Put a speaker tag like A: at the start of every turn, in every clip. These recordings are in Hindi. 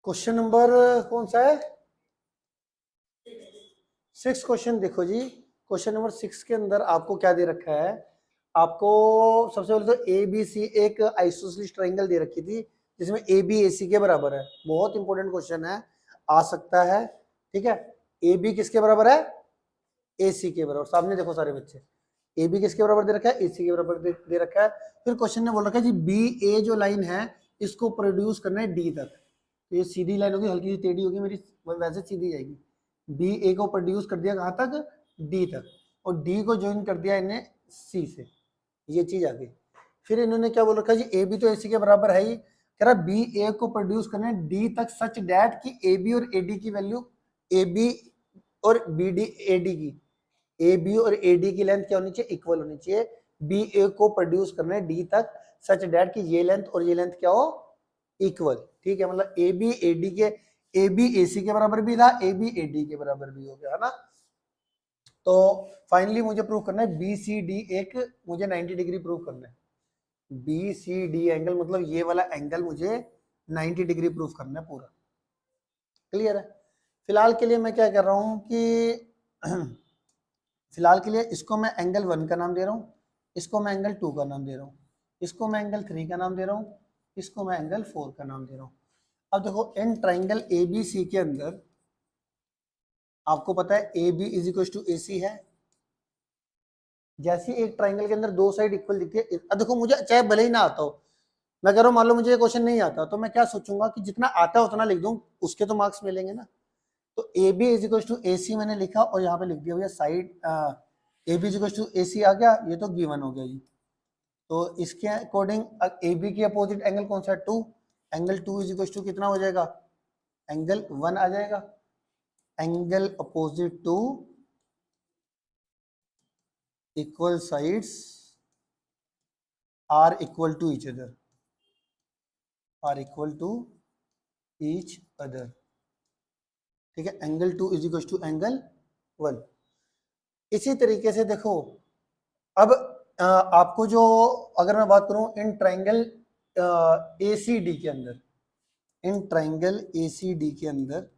A: क्वेश्चन नंबर कौन सा है? 6 क्वेश्चन। देखो जी, क्वेश्चन नंबर 6 के अंदर आपको क्या दे रखा है? आपको सबसे पहले तो ए बी सी एक आइसोसेलेस ट्रायंगल दे रखी थी जिसमें ए बी ए सी के बराबर है। बहुत इंपॉर्टेंट क्वेश्चन है, आ सकता है। ठीक है, ए बी किसके बराबर है? ए सी के बराबर। सामने देखो सारे बच्चे, ए बी किसके बराबर दे रखा है? ए सी के बराबर दे रखा है। फिर क्वेश्चन ने बोल रखा है जी बी ए जो लाइन है इसको प्रोड्यूस करना है डी तक। तो ये सीधी लाइन होगी, हल्की सी टेढ़ी होगी मेरी, वैसे सीधी जाएगी। बी ए को प्रोड्यूस कर दिया कहाँ तक? डी तक। और डी को ज्वाइन कर दिया इन्हें सी से। ये चीज आ गई। फिर इन्होंने क्या बोल रखा है जी, ए बी तो ए सी के बराबर है ही, कह रहा बी ए को प्रोड्यूस करना है डी तक सच डैट कि ए बी और ए डी की वैल्यू, ए बी और बी डी ए डी की, ए बी और ए डी की लेंथ क्या होनी चाहिए? इक्वल होनी चाहिए। बी ए को प्रोड्यूस करना है डी तक सच डैट कि ये लेंथ और ये लेंथ क्या हो? इक्वल। ठीक है, मतलब ए बी ए डी के, ए बी ए सी के बराबर भी था, ए बी ए डी के बराबर भी हो गया, है ना। तो फाइनली मुझे प्रूव करना है बी सी डी एक, मुझे 90 डिग्री प्रूव करना है। बी सी डी एंगल मतलब ये वाला एंगल मुझे 90 डिग्री प्रूव करना है पूरा। क्लियर है? फिलहाल के लिए मैं क्या कर रहा हूं कि फिलहाल के लिए इसको मैं एंगल 1 का नाम दे रहा हूँ, इसको मैं एंगल 2 का नाम दे रहा हूँ, इसको मैं एंगल 3 का नाम दे रहा हूँ, इसको मैं एंगल 4 का नाम दे रहा हूँ। अब देखो in triangle A B C के अंदर आपको पता है A B is equal to A C है। जैसे एक ट्राइंगल के अंदर दो साइड इक्वल दिखती है, अब देखो मुझे चाहे भले ही ना आता हो, मैं कह रहा हूँ मान लो मुझे ये क्वेश्चन नहीं आता तो मैं क्या सोचूंगा कि जितना आता है उतना लिख दूं, उसके तो मार्क्स मिलेंगे ना। तो A B is equal to A C मैंने लिखा और यहाँ पे लिख दिया भैया side A B is equal to A C आ गया, ये तो गिवन हो गया जी। तो इसके अकॉर्डिंग ए बी की अपोजिट एंगल कौन सा है? 2। एंगल 2 इज इक्वल टू कितना हो जाएगा? एंगल 1 आ जाएगा। Angle opposite to equal sides are equal to each other, are equal to each other. ठीक है, angle 2 is equal to angle 1। इसी तरीके से देखो अब आपको जो, अगर मैं बात करूं in triangle A C D के अंदर, in triangle A C D के अंदर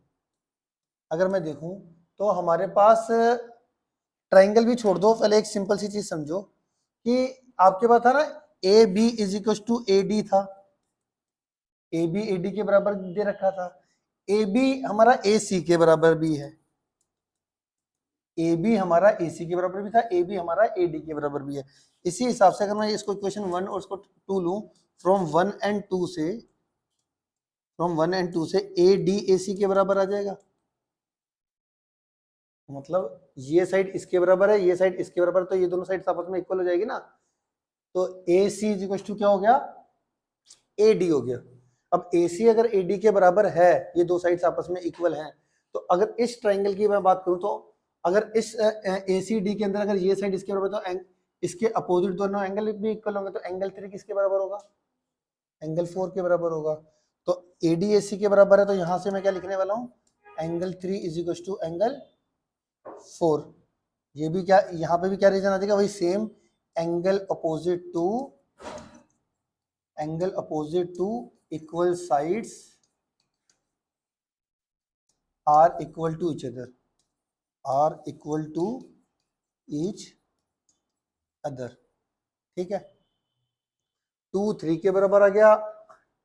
A: अगर मैं देखूं तो हमारे पास ट्राइंगल भी छोड़ दो, पहले एक सिंपल सी चीज समझो कि आपके पास था ना A B is equal to A D था, ए बी ए डी के बराबर दे रखा था, ए बी हमारा ए सी के बराबर भी है, ए बी हमारा ए सी के बराबर भी था, ए बी हमारा ए डी के बराबर भी है। इसी हिसाब से अगर मैं इसको इक्वेशन 1 और इसको 2 लूं, फ्रॉम 1 एंड 2 से, फ्रॉम 1 एंड 2 से ए डी ए सी के बराबर आ जाएगा। मतलब ये साइड इसके बराबर है, ये साइड इसके बराबर, तो ये दोनों साइड आपस में इक्वल हो जाएगी ना। तो ए सी इज इक्वल टू क्या हो गया? ए डी हो गया। अब ए सी अगर ए डी के बराबर है, ये दो साइड्स आपस में इक्वल हैं, तो अगर इस ट्राइंगल की मैं बात करूं तो अगर इस ए सी डी के अंदर अगर ये साइड इसके बराबर तो इसके अपोजिट दोनों एंगल भी इक्वल होंगे, तो एंगल 3 किसके बराबर होगा? एंगल 4 के बराबर होगा। तो ए डी ए सी के बराबर है, तो यहां से मैं क्या लिखने वाला हूँ? Angle 3 is equal to angle 4। ये भी क्या, यहाँ पे भी क्या रीजन आ जाएगा? वही same, angle opposite to, angle opposite to equal sides are equal to each other, are equal to each other. ठीक है, 2 3 के बराबर आ गया,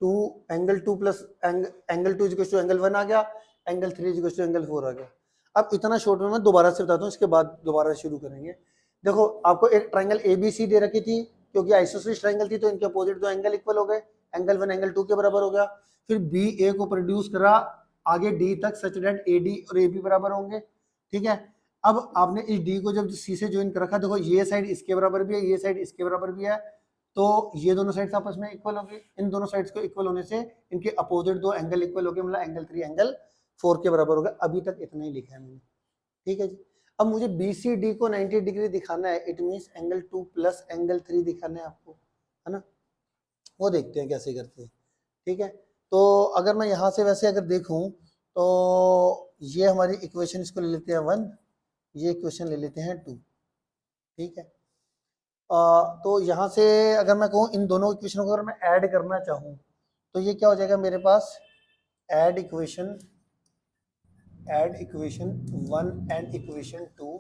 A: 2 angle 2 plus angle 2 equal to angle 1 आ गया, एंगल 3 इक्वल टू एंगल 4 आ गया। अब इतना शॉर्ट में मैं दोबारा से बताता हूँ, इसके बाद दोबारा शुरू करेंगे। देखो आपको एक ट्राइंगल ए बी सी दे रखी थी, क्योंकि आइसोसेलेस ट्राइंगल थी तो इनके अपोजिट दो एंगल इक्वल हो गए, एंगल 1 एंगल 2 के बराबर हो गया। फिर बी ए को प्रोड्यूस करा आगे डी तक सच दैट ए डी और ए बी बराबर होंगे। ठीक है, अब आपने इस डी को जब सी से ज्वाइन कर रखा, देखो ये साइड इसके बराबर भी है, ये साइड इसके बराबर भी है, तो ये दोनों साइड्स आपस में इक्वल होंगे। इन दोनों साइड्स को इक्वल होने से इनके अपोजिट दो एंगल इक्वल हो गए, मतलब एंगल 3 एंगल 4 के बराबर हो गया। अभी तक इतना ही लिखा है मैंने। ठीक है जी, अब मुझे बी सी डी को 90 डिग्री दिखाना है, it means angle 2 plus angle 3 दिखाना है आपको, है ना। वो देखते हैं कैसे करते हैं। ठीक है, तो अगर मैं यहाँ से वैसे अगर देखूँ तो ये हमारी इक्वेशन, इसको ले लेते हैं 1, ये इक्वेशन ले लेते हैं 2। ठीक है, तो यहाँ से अगर मैं कहूँ इन दोनों इक्वेशनों को अगर मैं ऐड करना चाहूँ तो ये क्या हो जाएगा मेरे पास? ऐड इक्वेशन 1 एंड इक्वेशन 2,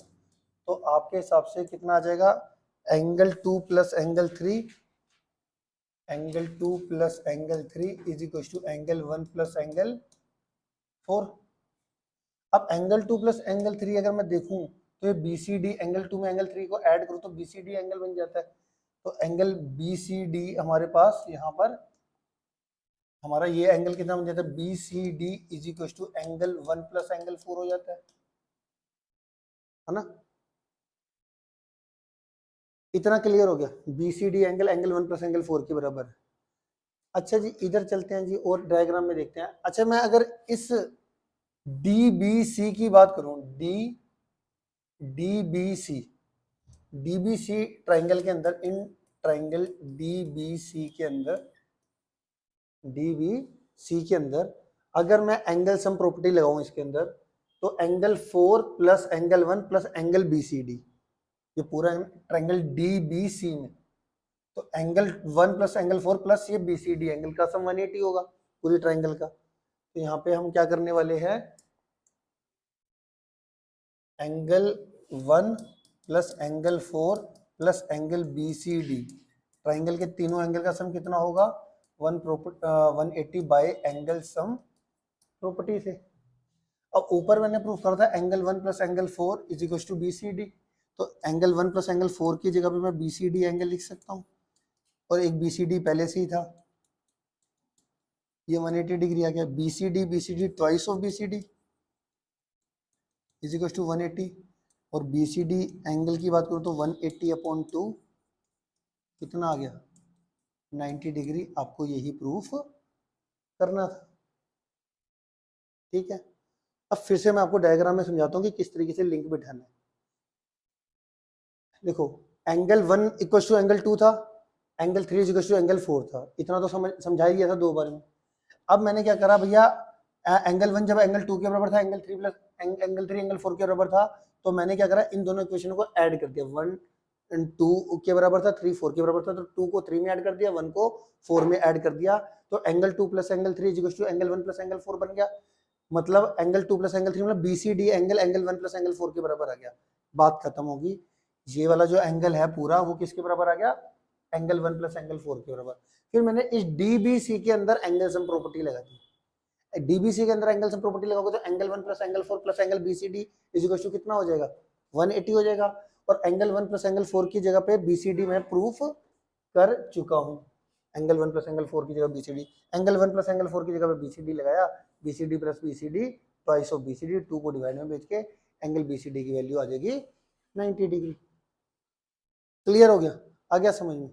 A: तो आपके हिसाब से कितना आ जाएगा, angle 2 plus angle 3, angle 2 plus angle 3 is equal to angle 1 plus angle 4। अब एंगल 2 प्लस एंगल 3 अगर मैं देखूं तो ये BCD, एंगल 2 में एंगल 3 को ऐड करूं तो BCD एंगल बन जाता है। तो एंगल BCD हमारे पास यहाँ पर हमारा ये एंगल कितना बन जाता है, BCD is equal to angle 1 plus angle 4 हो जाता है ना। इतना क्लियर हो गया, BCD angle angle 1 plus angle 4 के बराबर है। अच्छा जी इधर चलते हैं जी और डायग्राम में देखते हैं। अच्छा मैं अगर इस DBC की बात करूं, DBC ट्राइंगल के अंदर, इन ट्राइंगल DBC के अंदर अगर मैं एंगल सम प्रॉपर्टी लगाऊं इसके अंदर, तो angle 4 plus angle 1 plus angle BCD, ये पूरा ट्राइंगल DBC में, तो एंगल 1 प्लस एंगल 4 प्लस ये BCD एंगल का सम 180 होगा पूरी ट्राइंगल का। तो यहाँ पे हम क्या करने वाले हैं, angle 1 plus angle 4 plus angle BCD, triangle के तीनों एंगल का सम कितना होगा, 180 बाय एंगल सम प्रॉपर्टी से। अब ऊपर मैंने प्रूफ करा था angle 1 plus angle 4 is equal to BCD, तो एंगल 1 प्लस एंगल 4 की जगह पे मैं BCD एंगल लिख सकता हूँ, और एक BCD पहले से ही था, ये 180 डिग्री आ गया। BCD twice of BCD is equal to 180, और BCD एंगल की बात करूँ तो 180/2 कितना आ गया, 90 डिग्री। आपको यही प्रूफ करना था, ठीक है। अब फिर से मैं आपको डायग्राम में समझाता हूँ कि किस तरीके से लिंक बिठाना है। देखो एंगल 1 इक्वल टू एंगल 2 था, एंगल 3 इक्वल टू एंगल 4 था, इतना तो समझा ही गया था 2 बार में। अब मैंने क्या करा भैया, एंगल 1 जब एंगल 2 के बराबर था, एंगल 3 प्लस एंगल 3 एंगल 4 के बराबर था, तो मैंने क्या करा, इन दोनों इक्वेशनों को ऐड कर दिया। 1 2 के बराबर था, 3 4 के बराबर था, तो 2 को 3 में ऐड कर दिया, 1 को 4 में ऐड कर दिया, तो angle 2 plus angle 3 equal to angle 1 plus angle 4 बन गया। मतलब एंगल 2 प्लस एंगल 3 मतलब BCD angle angle 1 plus angle 4 के बराबर आ गया। बात खत्म होगी। ये वाला जो एंगल है पूरा वो किसके बराबर आ गया, एंगल 1 प्लस एंगल 4 के बराबर। फिर मैंने इस DBC के अंदर एंगल सम प्रॉपर्टी लगा दी। DBC के अंदर एंगल सम प्रॉपर्टी लगाओगे तो angle 1 plus angle 4 plus angle BCD is equal to कितना हो जाएगा, 180 हो जाएगा। और एंगल 1 प्लस एंगल 4 की जगह पे BCD मैं प्रूफ कर चुका हूँ। एंगल 1 प्लस एंगल 4 की जगह BCD, एंगल 1 प्लस एंगल 4 की जगह पे BCD लगाया, BCD plus BCD twice of BCD, 2 को डिवाइड में भेज के एंगल BCD की वैल्यू आ जाएगी 90 डिग्री। क्लियर हो गया, आ गया समझ में।